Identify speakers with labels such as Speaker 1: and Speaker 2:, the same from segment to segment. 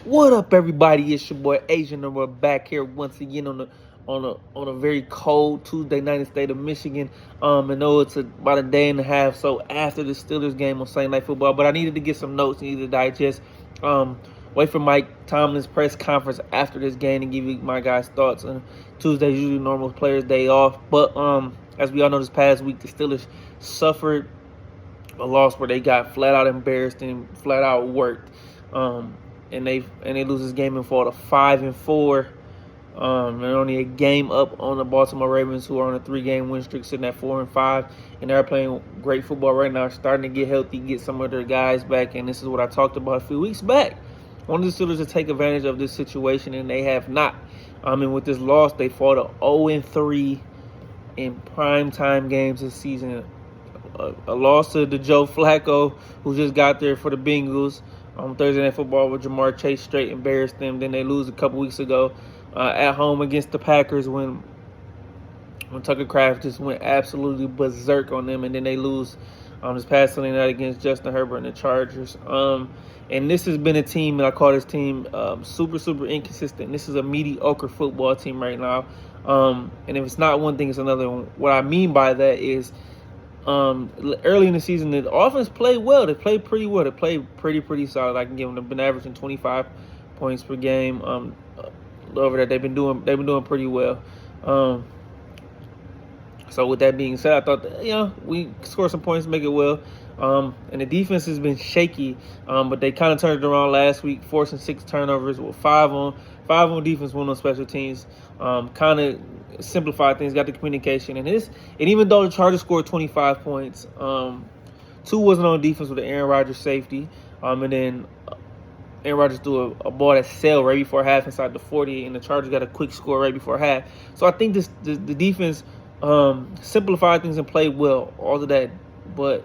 Speaker 1: What up, everybody? It's your boy Asian, and we're back here once again on a very cold Tuesday night in the state of Michigan. I know it's about a day and a half so after the Steelers game on Sunday Night Football, but I needed to get some notes, needed to digest. Wait for Mike Tomlin's press conference after this game and give you my guys' thoughts. Tuesday is usually normal players' day off, but as we all know, this past week the Steelers suffered a loss where they got flat out embarrassed and flat out worked. And they lose this game and fall to 5-4. They're only a game up on the Baltimore Ravens, who are on a 3-game win streak, sitting at 4-5, and they're playing great football right now, starting to get healthy, get some of their guys back. And this is what I talked about a few weeks back. One of the Steelers to take advantage of this situation, and they have not. And with this loss, they fall to 0-3 in primetime games this season. A loss to the Joe Flacco, who just got there for the Bengals. Thursday Night Football with Jamar Chase straight embarrassed them. Then they lose a couple weeks ago at home against the Packers when Tucker Kraft just went absolutely berserk on them. And then they lose this past Sunday night against Justin Herbert and the Chargers. And this has been a team, and I call this team super, super inconsistent. This is a mediocre football team right now. And if it's not one thing, it's another one. What I mean by that is early in the season, the offense played well. They played pretty well. They played pretty solid. I can give them. They've been averaging 25 points per game. Over that, they've been doing pretty well. So with that being said, I thought that, we score some points, make it well. And the defense has been shaky, but they kind of turned it around last week, forcing 6 turnovers with 5 on defense, 1 on special teams. Kind of simplified things, got the communication, and even though the Chargers scored 25 points, 2 wasn't on defense with the Aaron Rodgers safety, and then Aaron Rodgers threw a ball that sailed right before half inside the 40, and the Chargers got a quick score right before half. So I think the defense simplified things and played well, all of that. But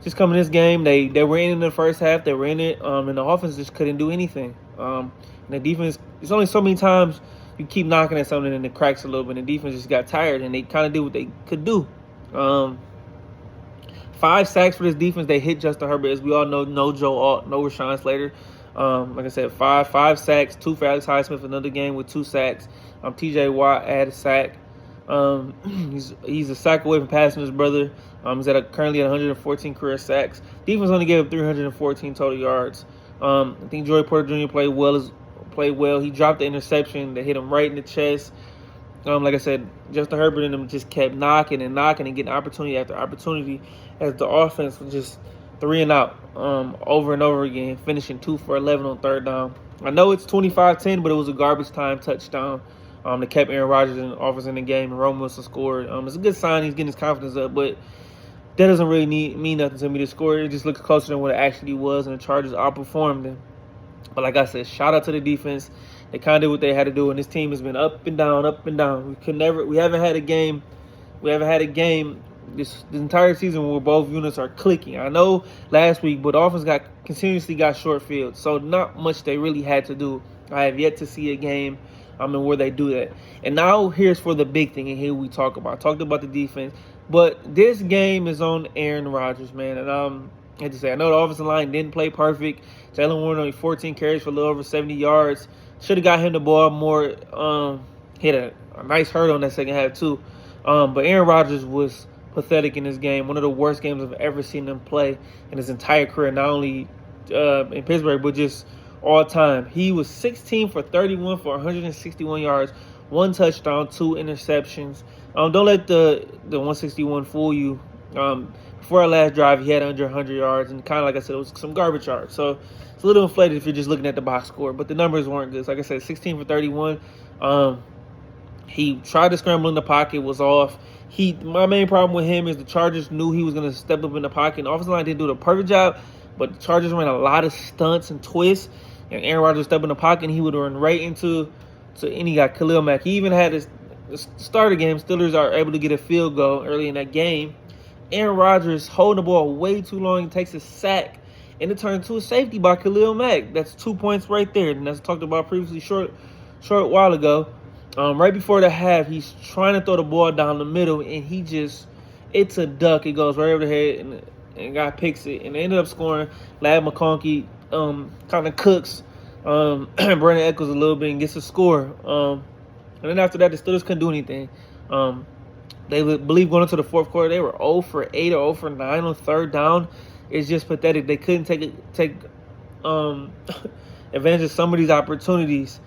Speaker 1: just coming this game, they were in the first half, they were in it, and the offense just couldn't do anything. And the defense, there's only so many times you keep knocking at something and it cracks a little bit, and the defense just got tired, and they kind of did what they could do. 5 sacks for this defense. They hit Justin Herbert, as we all know. No Joe Alt, no Rashawn Slater. Like I said, five sacks. 2 for Alex Highsmith, another game with 2 sacks. T.J. Watt had a sack. He's a sack away from passing his brother. He's currently at 114 career sacks. Defense only gave up 314 total yards. I think Joey Porter Jr. played well. He dropped the interception that hit him right in the chest. Like I said, Justin Herbert and them just kept knocking and getting opportunity after opportunity as the offense was just 3 and out over and over again, finishing 2 for 11 on 3rd down. I know it's 25-10, but it was a garbage time touchdown that kept Aaron Rodgers and offense in the game, and Rome Wilson scored. It's a good sign he's getting his confidence up, but that doesn't really mean nothing to me. The score, it just looks closer than what it actually was, and the Chargers outperformed them. But like I said, shout out to the defense. They kind of did what they had to do, and this team has been up and down, up and down. We haven't had a game this entire season where both units are clicking. I know last week, but the offense continuously got short field, so not much they really had to do. I have yet to see a game where they do that. And now here's for the big thing, and here we talked about the defense, but this game is on Aaron Rodgers, man. And I had to say, I know the offensive line didn't play perfect. Jalen Warren only 14 carries for a little over 70 yards. Should have got him the ball more. Hit a nice hurt on that second half too. But Aaron Rodgers was pathetic in this game. One of the worst games I've ever seen him play in his entire career, not only in Pittsburgh, but just all time. He was 16 for 31 for 161 yards, 1 touchdown, 2 interceptions. Don't let the 161 fool you. Before our last drive, he had under 100 yards, and kind of like I said, it was some garbage yards. So it's a little inflated if you're just looking at the box score, but the numbers weren't good. So like I said, 16 for 31. He tried to scramble in the pocket, was off. My main problem with him is the Chargers knew he was going to step up in the pocket. And the offensive line didn't do the perfect job, but the Chargers ran a lot of stunts and twists. And Aaron Rodgers stepped in the pocket, and he would run right into and he got Khalil Mack. He even had his start of the game. Steelers are able to get a field goal early in that game. Aaron Rodgers holding the ball way too long. He takes a sack, and it turned into a safety by Khalil Mack. That's 2 points right there. And that's talked about previously short while ago. Right before the half, he's trying to throw the ball down the middle, and it's a duck. It goes right over the head, and guy picks it, and they ended up scoring. Ladd McConkey kind of cooks Brandon echoes a little bit and gets a score. And then after that, the Steelers couldn't do anything. They believe going into the fourth quarter, they were 0 for 8 or 0 for 9 on third down. It's just pathetic. They couldn't take advantage of some of these opportunities.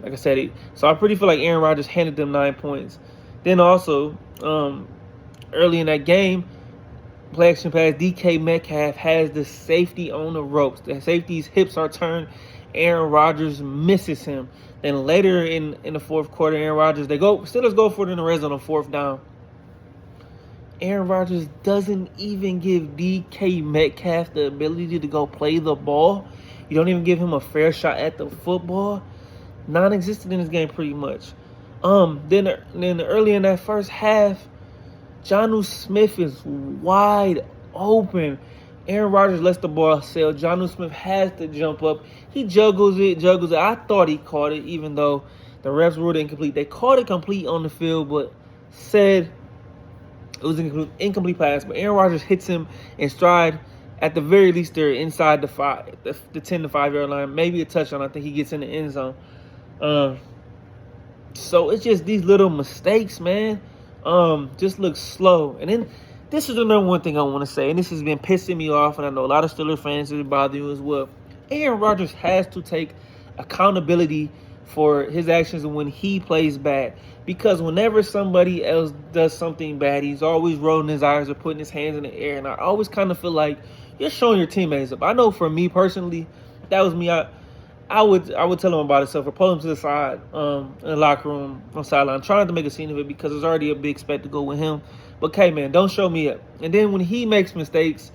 Speaker 1: Like I said, so I pretty feel like Aaron Rodgers handed them 9 points. Then also, early in that game, play action pass, DK Metcalf has the safety on the ropes. The safety's hips are turned. Aaron Rodgers misses him. Then later in the fourth quarter, Aaron Rodgers, Steelers go for it in the red zone on fourth down. Aaron Rodgers doesn't even give DK Metcalf the ability to go play the ball. You don't even give him a fair shot at the football. Non-existent in this game pretty much. Then early in that first half, Jonnu Smith is wide open. Aaron Rodgers lets the ball sail. Jonnu Smith has to jump up. He juggles it. I thought he caught it, even though the refs ruled it incomplete. They called it complete on the field, but said it was an incomplete pass. But Aaron Rodgers hits him in stride. At the very least, they're inside the 10 to 5 yard line. Maybe a touchdown. I think he gets in the end zone. So it's just these little mistakes, man. Just look slow. And then this is another one thing I want to say, and this has been pissing me off, and I know a lot of Steelers fans is bothering you as well. Aaron Rodgers has to take accountability for his actions when he plays bad. Because whenever somebody else does something bad, he's always rolling his eyes or putting his hands in the air. And I always kind of feel like you're showing your teammates up. I know for me personally, that was me. I would tell him about himself or pull him to the side in the locker room on sideline, trying to make a scene of it because there's already a big spectacle with him. But, okay, man, don't show me up. And then when he makes mistakes,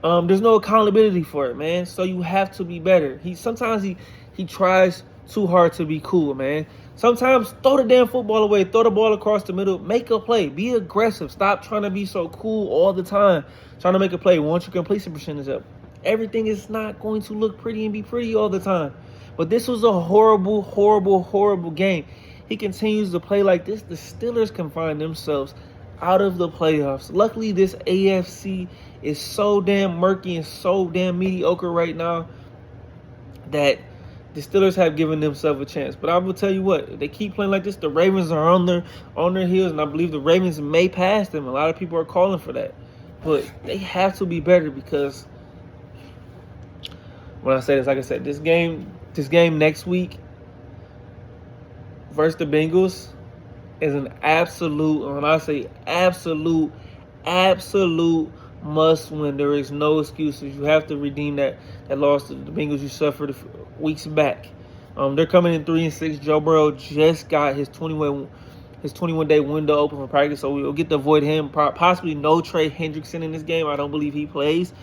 Speaker 1: there's no accountability for it, man. So you have to be better. Sometimes he tries too hard to be cool, man. Sometimes throw the damn football away, throw the ball across the middle, make a play, be aggressive. Stop trying to be so cool all the time, trying to make a play. Once your completion percentage up, everything is not going to look pretty and be pretty all the time. But this was a horrible, horrible, horrible game. He continues to play like this. The Steelers can find themselves out of the playoffs. Luckily, this AFC is so damn murky and so damn mediocre right now that the Steelers have given themselves a chance. But I will tell you what, if they keep playing like this, the Ravens are on their heels, and I believe the Ravens may pass them. A lot of people are calling for that. But they have to be better because when I say this, like I said, this game next week versus the Bengals is an absolute, when I say absolute must win. There is no excuses. You have to redeem that loss to the Bengals you suffered weeks back. They're coming in 3-6. Joe Burrow just got his 21-day window open for practice, so we'll get to avoid him. Possibly no Trey Hendrickson in this game. I don't believe he plays.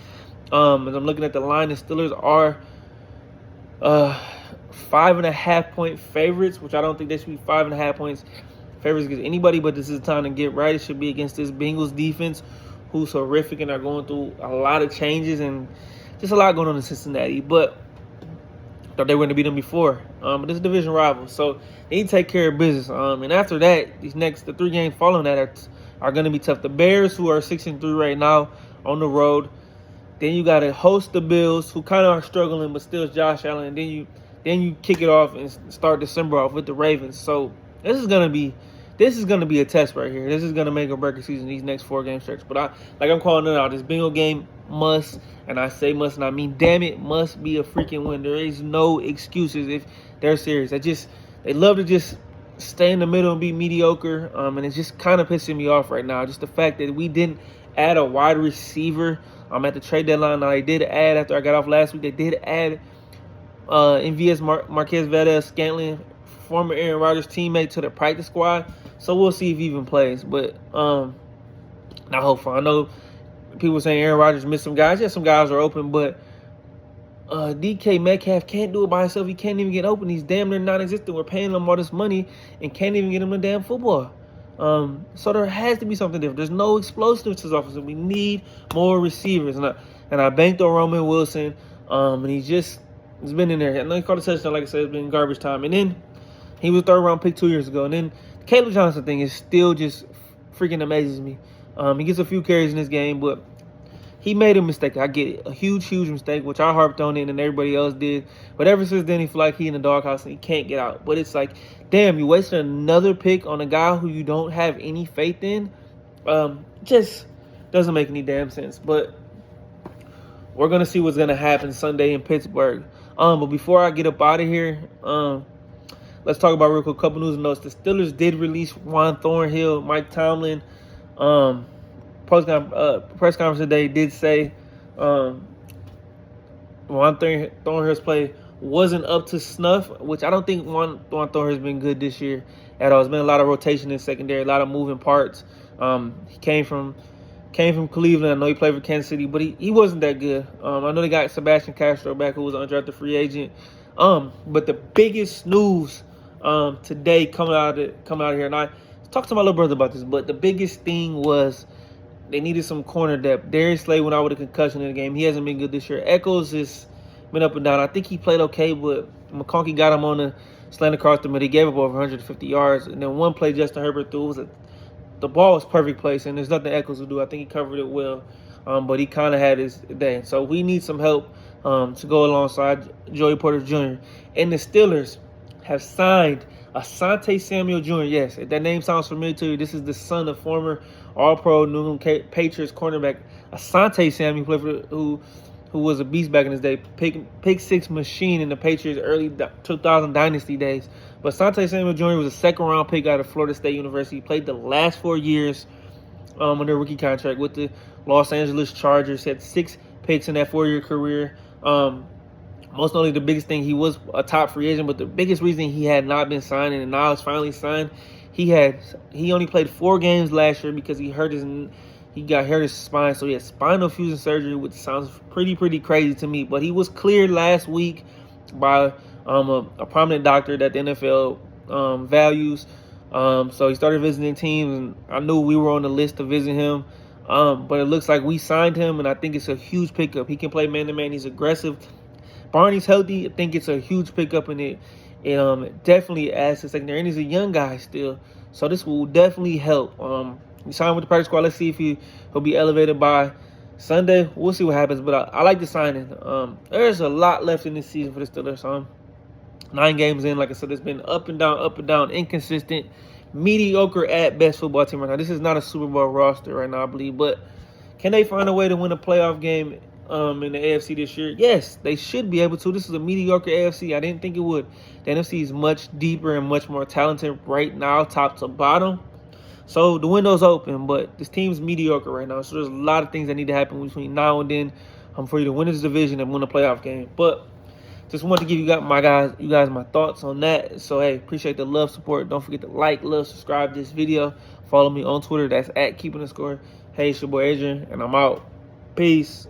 Speaker 1: As I'm looking at the line, the Steelers are 5.5 point favorites, which I don't think they should be 5.5 points favorites against anybody, but this is the time to get right. It should be against this Bengals defense, who's horrific and are going through a lot of changes and just a lot going on in Cincinnati. But thought they were going to beat them before. But this is a division rival, so they need to take care of business. And after that, the 3 games following that are going to be tough. The Bears, who are 6-3 right now on the road. Then you got to host the Bills, who kind of are struggling, but still Josh Allen. And then you kick it off and start December off with the Ravens. So this is gonna be a test right here. This is gonna make or break a season, these next 4 game stretch. But I'm calling it out. This Bengal game must, and I say must, and I mean damn it, must be a freaking win. There is no excuses if they're serious. They love to just stay in the middle and be mediocre. And it's just kind of pissing me off right now. Just the fact that we didn't add a wide receiver at the trade deadline. Now they did add, after I got off last week, they did add MVS Marquez Valdes-Scantling, former Aaron Rodgers teammate, to the practice squad. So we'll see if he even plays. But not hopeful. I know people saying Aaron Rodgers missed some guys. Yeah, some guys are open, but DK Metcalf can't do it by himself. He can't even get open. He's damn near non-existent. We're paying him all this money and can't even get him a damn football. So there has to be something different. There's no explosiveness to this offense. We need more receivers. And I banked on Roman Wilson. And he's been in there. I know he caught a touchdown, like I said, it's been garbage time. And then he was 3rd round pick 2 years ago. And then the Caleb Johnson thing is still just freaking amazes me. He gets a few carries in this game, but he made a mistake. I get it. A huge mistake, which I harped on it and everybody else did. But ever since then, he feel like he in the doghouse and he can't get out. But it's like, damn, you wasted another pick on a guy who you don't have any faith in. Just doesn't make any damn sense. But we're going to see what's going to happen Sunday in Pittsburgh. But before I get up out of here, let's talk about real quick, couple news and notes. The Steelers did release Juan Thornhill. Mike Tomlin, press conference today, did say Juan Thornhill's play wasn't up to snuff, which I don't think Juan Thornhill's been good this year at all. There's been a lot of rotation in secondary, a lot of moving parts. He came from Cleveland. I know he played for Kansas City, but he wasn't that good. I know they got Sebastian Castro back, who was an undrafted free agent. But the biggest news today coming out of here, and I talked to my little brother about this, but the biggest thing was they needed some corner depth. Darius Slay went out with a concussion in the game. He hasn't been good this year. Echols has been up and down. I think he played okay, but McConkey got him on the slant across the middle. He gave up over 150 yards. And then one play Justin Herbert threw, the ball was perfect place, and there's nothing Echols would do. I think he covered it well, but he kind of had his day. So we need some help to go alongside Joey Porter Jr. And the Steelers have signed Asante Samuel Jr. Yes, if that name sounds familiar to you, this is the son of former All-Pro New England Patriots cornerback Asante Samuel, who was a beast back in his day, pick six machine in the Patriots' early 2000 dynasty days. But Asante Samuel Jr. was a second-round pick out of Florida State University. He played the last 4 years under a rookie contract with the Los Angeles Chargers. Had 6 picks in that 4-year career. Most notably, the biggest thing, he was a top free agent, but the biggest reason he had not been signed and now is finally signed, he only played 4 games last year because he got hurt his spine, so he had spinal fusion surgery, which sounds pretty crazy to me. But he was cleared last week by a prominent doctor that the NFL values. So he started visiting teams, and I knew we were on the list to visit him. But it looks like we signed him, and I think it's a huge pickup. He can play man-to-man. He's aggressive. Barney's healthy. I think it's a huge pickup, and it definitely adds to secondary. And he's a young guy still, so this will definitely help. We signed with the practice squad. Let's see if he'll be elevated by Sunday. We'll see what happens, but I like the signing. There's a lot left in this season for the Steelers. 9 games in, like I said, it's been up and down, inconsistent, mediocre at best football team right now. This is not a Super Bowl roster right now, I believe, but can they find a way to win a playoff game in the AFC this year? Yes, they should be able to. This is a mediocre AFC. I didn't think it would. The NFC is much deeper and much more talented right now, top to bottom. So the window's open, but this team's mediocre right now. So there's a lot of things that need to happen between now and then for you to win this division and win a playoff game. But just wanted to give you guys my thoughts on that. So, hey, appreciate the love, support. Don't forget to like, love, subscribe to this video. Follow me on Twitter. That's @keeping the score. Hey, it's your boy Adrian, and I'm out. Peace.